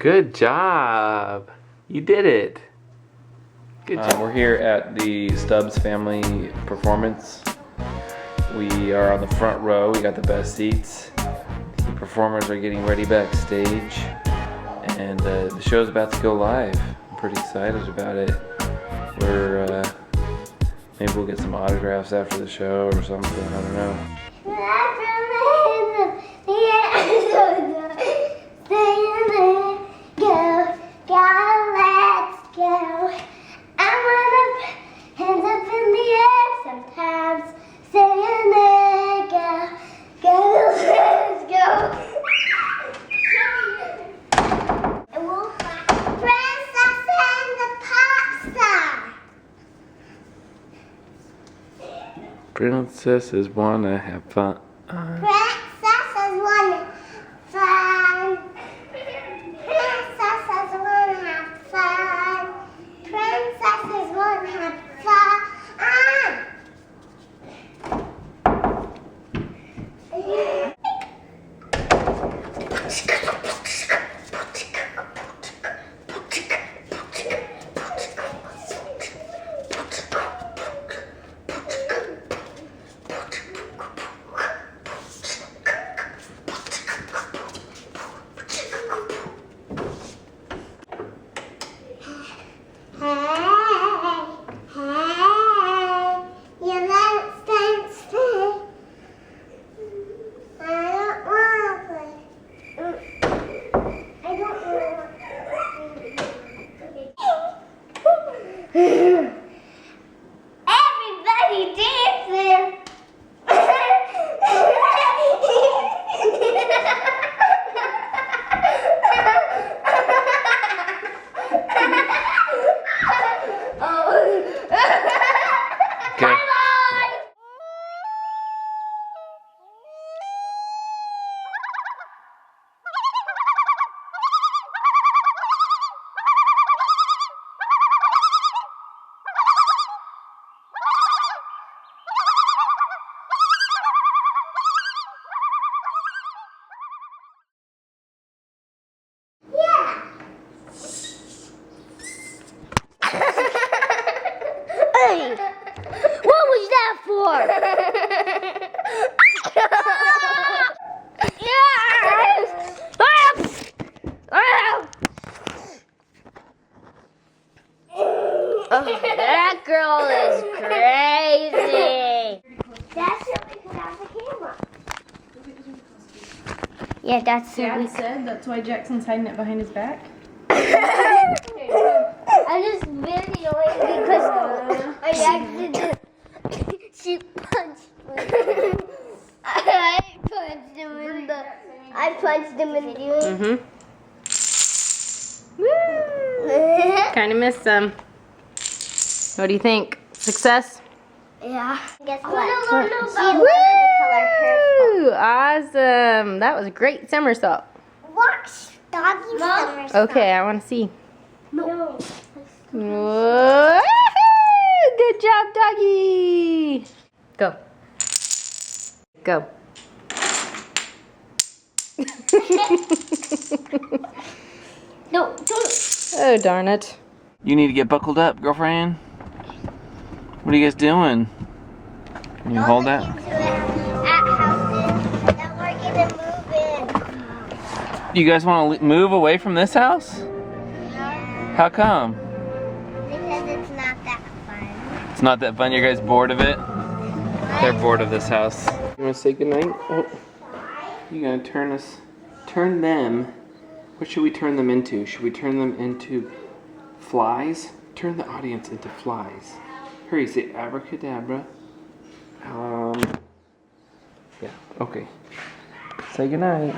Good job. You did it. Good job. We're here at the Stubbs family performance. We are on the front row. We got the best seats. The performers are getting ready backstage. And the show's about to go live. I'm pretty excited about it. Maybe we'll get some autographs after the show or something. I don't know. Princesses wanna have fun. Princesses wanna fun. Princesses wanna have fun. Princesses wanna have fun. Everybody dancing! Hey, what was that for? Oh, that girl is crazy. That's what we put out the camera. Yeah, that's Dad said that's why Jackson's hiding it behind his back. I'm just videoing because I accidentally she punched me. I punched him in the Woo! Kind of missed some. What do you think? Success? Yeah. Guess what? Woo! Awesome. That was a great somersault. Watch doggy somersault. Okay, I want to see. No. Whoa! Good job, doggy. Go. Go. No, don't. Oh, darn it. You need to get buckled up, girlfriend. What are you guys doing? Can you hold that? You guys want to move away from this house? How come? Because it's not that fun. It's not that fun? You guys bored of it? They're bored of this house. You want to say goodnight? Oh. You gonna turn them. What should we turn them into? Should we turn them into flies? Turn the audience into flies. Hurry, say abracadabra. Yeah, okay. Say goodnight.